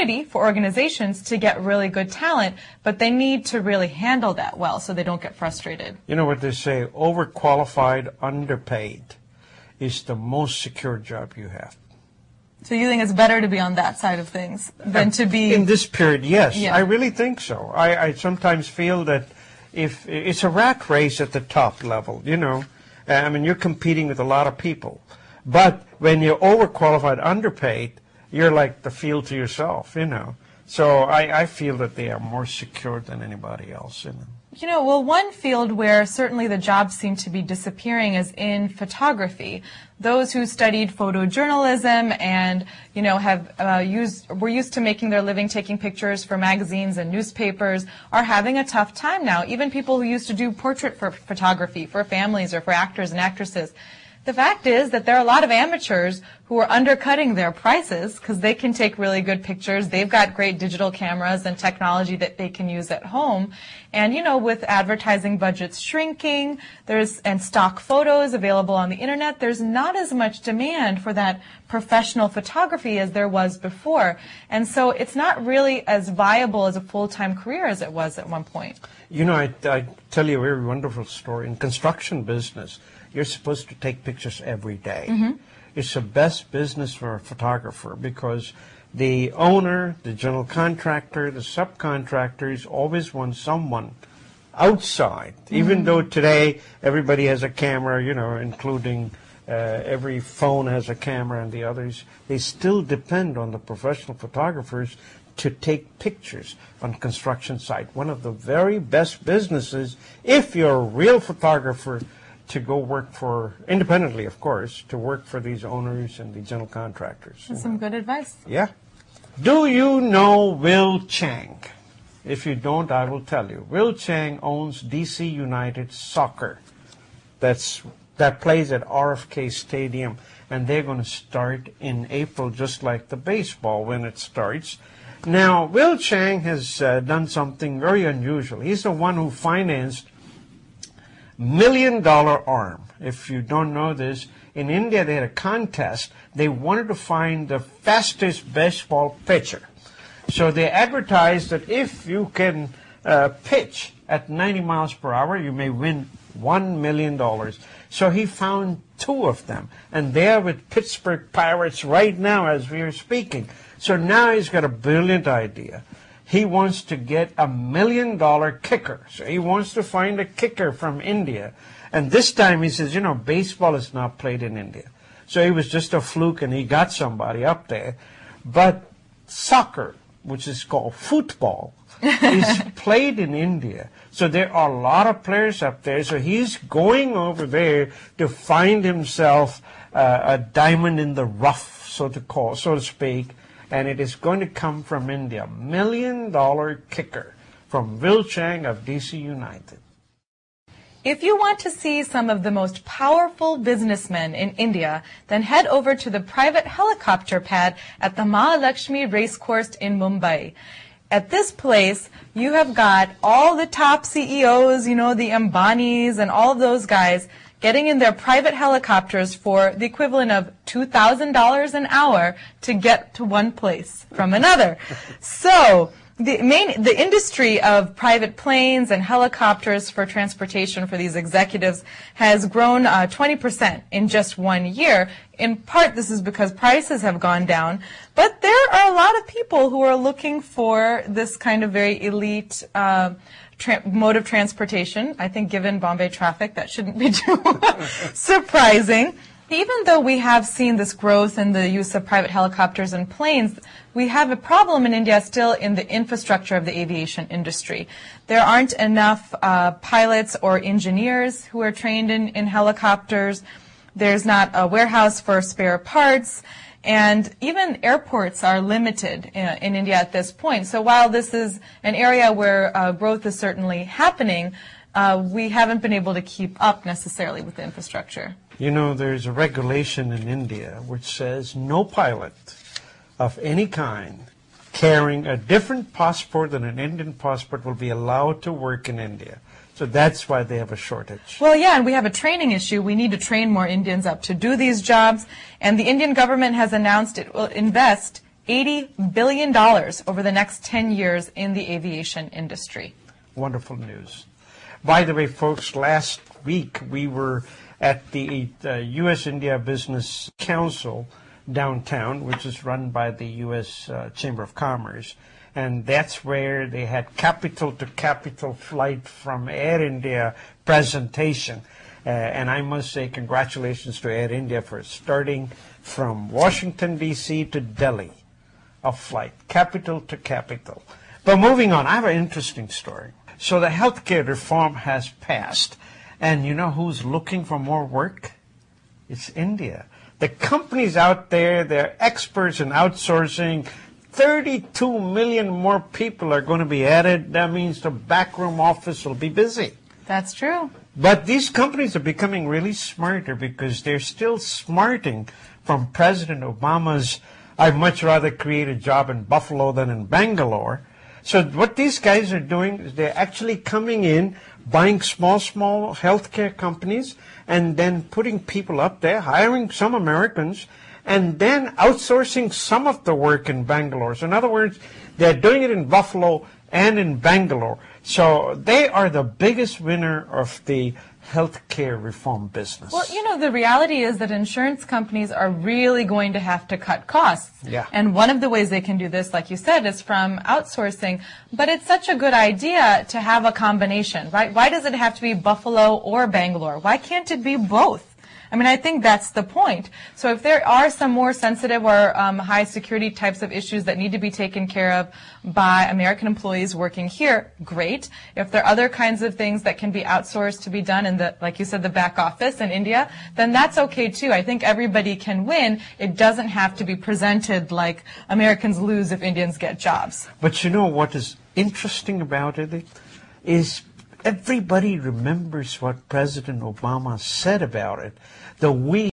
opportunity for organizations to get really good talent, but they need to really handle that well so they don't get frustrated. You know what they say, overqualified, underpaid is the most secure job you have. So you think it's better to be on that side of things than to be... In this period, yes. Yeah. I really think so. I sometimes feel that if it's a rat race at the top level, you know. I mean, you're competing with a lot of people. But when you're overqualified, underpaid, you're like the field to yourself, you know. So I feel that they are more secure than anybody else, you know. You know, well, one field where certainly the jobs seem to be disappearing is in photography. Those who studied photojournalism and, you know, were used to making their living taking pictures for magazines and newspapers are having a tough time now. Even people who used to do portrait photography for families or for actors and actresses. The fact is that there are a lot of amateurs who are undercutting their prices because they can take really good pictures. They've got great digital cameras and technology that they can use at home. And, you know, with advertising budgets shrinking, and stock photos available on the internet, there's not as much demand for that professional photography as there was before. And so it's not really as viable as a full-time career as it was at one point. You know, I tell you a very wonderful story. In construction business, you're supposed to take pictures every day. Mm-hmm. It's the best business for a photographer because the owner, the general contractor, the subcontractors always want someone outside. Mm-hmm. Even though today everybody has a camera, you know, including every phone has a camera and the others, they still depend on the professional photographers to take pictures on construction site. One of the very best businesses, if you're a real photographer, to go work for, independently of course, to work for these owners and the general contractors. That's some good advice. Yeah. Do you know Will Chang? If you don't, I will tell you. Will Chang owns DC United Soccer. That plays at RFK Stadium, and they're going to start in April, just like the baseball when it starts. Now, Will Chang has done something very unusual. He's the one who financed $1 million arm. If you don't know this, in India they had a contest. They wanted to find the fastest baseball pitcher. So they advertised that if you can pitch at 90 miles per hour, you may win $1 million. So he found 2 of them, and they're with Pittsburgh Pirates right now as we are speaking. So now he's got a brilliant idea. He wants to get $1 million kicker. So he wants to find a kicker from India. And this time he says, you know, baseball is not played in India. So it was just a fluke and he got somebody up there. But soccer, which is called football, is played in India. So there are a lot of players up there. So he's going over there to find himself a diamond in the rough, so to speak. And it is going to come from India. $1 million kicker from Will Chang of DC United. If you want to see some of the most powerful businessmen in India, then head over to the private helicopter pad at the Mahalakshmi Racecourse in Mumbai. At this place, you have got all the top CEOs, you know, the Ambanis and all of those guys getting in their private helicopters for the equivalent of $2,000 an hour to get to one place from another. So the industry of private planes and helicopters for transportation for these executives has grown 20% in just 1 year. In part, this is because prices have gone down, but there are a lot of people who are looking for this kind of very elite mode of transportation. I think given Bombay traffic, that shouldn't be too surprising. Even though we have seen this growth in the use of private helicopters and planes, we have a problem in India still in the infrastructure of the aviation industry. There aren't enough pilots or engineers who are trained in helicopters. There's not a warehouse for spare parts. And even airports are limited in India at this point. So while this is an area where growth is certainly happening, we haven't been able to keep up necessarily with the infrastructure. You know, there's a regulation in India which says no pilot of any kind carrying a different passport than an Indian passport will be allowed to work in India. So that's why they have a shortage. Well, yeah, and we have a training issue. We need to train more Indians up to do these jobs. And the Indian government has announced it will invest $80 billion over the next 10 years in the aviation industry. Wonderful news. By the way, folks, last week we were at the U.S.-India Business Council downtown, which is run by the U.S. Chamber of Commerce. And that's where they had capital-to-capital flight from Air India presentation. And I must say congratulations to Air India for starting from Washington, D.C. to Delhi, a flight, capital to capital. But moving on, I have an interesting story. So the healthcare reform has passed. And you know who's looking for more work? It's India. The companies out there, they're experts in outsourcing. 32 million more people are going to be added. That means the backroom office will be busy. That's true. But these companies are becoming really smarter because they're still smarting from President Obama's, I'd much rather create a job in Buffalo than in Bangalore. So what these guys are doing is they're actually coming in, buying small healthcare companies, and then putting people up there, hiring some Americans, and then outsourcing some of the work in Bangalore. So in other words, they're doing it in Buffalo and in Bangalore. So they are the biggest winner of the healthcare reform business. Well, you know, the reality is that insurance companies are really going to have to cut costs. Yeah. And one of the ways they can do this, like you said, is from outsourcing. But it's such a good idea to have a combination, right? Why does it have to be Buffalo or Bangalore? Why can't it be both? I mean, I think that's the point. So if there are some more sensitive or high security types of issues that need to be taken care of by American employees working here, great. If there are other kinds of things that can be outsourced to be done in the, like you said, the back office in India, then that's okay too. I think everybody can win. It doesn't have to be presented like Americans lose if Indians get jobs. But you know what is interesting about it is everybody remembers what President Obama said about it. The we